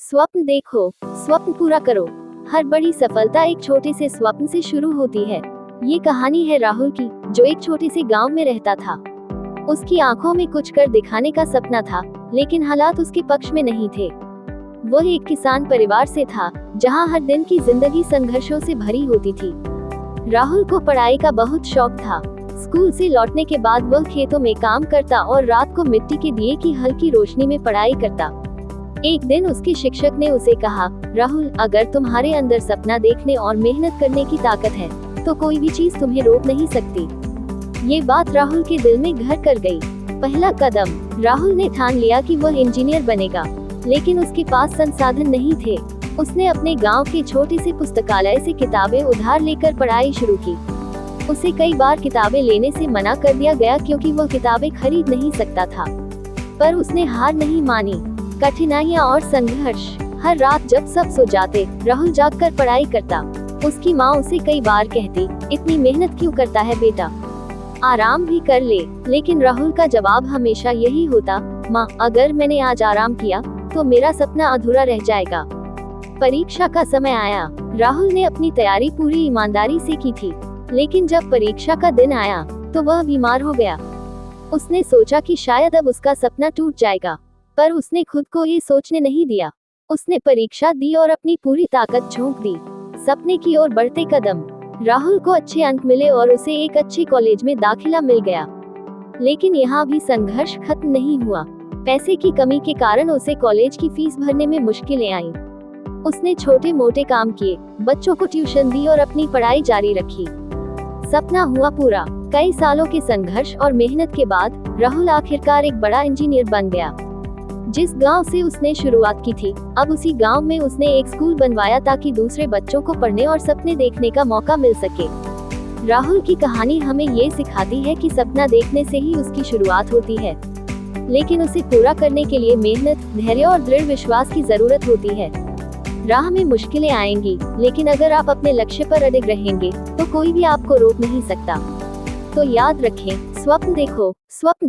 स्वप्न देखो, स्वप्न पूरा करो। हर बड़ी सफलता एक छोटे से स्वप्न से शुरू होती है। ये कहानी है राहुल की, जो एक छोटे से गांव में रहता था। उसकी आंखों में कुछ कर दिखाने का सपना था, लेकिन हालात उसके पक्ष में नहीं थे। वह एक किसान परिवार से था, जहां हर दिन की जिंदगी संघर्षों से भरी होती थी। राहुल को पढ़ाई का बहुत शौक था। स्कूल से लौटने के बाद वह खेतों में काम करता और रात को मिट्टी के दिए की हल्की रोशनी में पढ़ाई करता। एक दिन उसके शिक्षक ने उसे कहा, राहुल, अगर तुम्हारे अंदर सपना देखने और मेहनत करने की ताकत है, तो कोई भी चीज तुम्हें रोक नहीं सकती। ये बात राहुल के दिल में घर कर गई। पहला कदम, राहुल ने ठान लिया कि वह इंजीनियर बनेगा, लेकिन उसके पास संसाधन नहीं थे। उसने अपने गांव के छोटे से पुस्तकालय से किताबें उधार लेकर पढ़ाई शुरू की। उसे कई बार किताबें लेने से मना कर दिया गया, क्योंकि वह किताबें खरीद नहीं सकता था। पर उसने हार नहीं मानी। कठिनाइयाँ और संघर्ष। हर रात जब सब सो जाते, राहुल जागकर पढ़ाई करता। उसकी माँ उसे कई बार कहती, इतनी मेहनत क्यों करता है बेटा, आराम भी कर ले। लेकिन राहुल का जवाब हमेशा यही होता, माँ, अगर मैंने आज आराम किया तो मेरा सपना अधूरा रह जाएगा। परीक्षा का समय आया। राहुल ने अपनी तैयारी पूरी ईमानदारी से की थी, लेकिन जब परीक्षा का दिन आया तो वह बीमार हो गया। उसने सोचा कि शायद अब उसका सपना टूट जाएगा, पर उसने खुद को ये सोचने नहीं दिया। उसने परीक्षा दी और अपनी पूरी ताकत झोंक दी। सपने की ओर बढ़ते कदम। राहुल को अच्छे अंक मिले और उसे एक अच्छे कॉलेज में दाखिला मिल गया। लेकिन यहाँ भी संघर्ष खत्म नहीं हुआ। पैसे की कमी के कारण उसे कॉलेज की फीस भरने में मुश्किलें आईं। उसने छोटे मोटे काम किए, बच्चों को ट्यूशन दी और अपनी पढ़ाई जारी रखी। सपना हुआ पूरा। कई सालों के संघर्ष और मेहनत के बाद राहुल आखिरकार एक बड़ा इंजीनियर बन गया। जिस गांव से उसने शुरुआत की थी, अब उसी गांव में उसने एक स्कूल बनवाया, ताकि दूसरे बच्चों को पढ़ने और सपने देखने का मौका मिल सके। राहुल की कहानी हमें ये सिखाती है कि सपना देखने से ही उसकी शुरुआत होती है, लेकिन उसे पूरा करने के लिए मेहनत, धैर्य और दृढ़ विश्वास की जरूरत होती है। राह में मुश्किलें आएंगी, लेकिन अगर आप अपने लक्ष्य पर अडिग रहेंगे तो कोई भी आपको रोक नहीं सकता। तो याद रखें, स्वप्न देखो, स्वप्न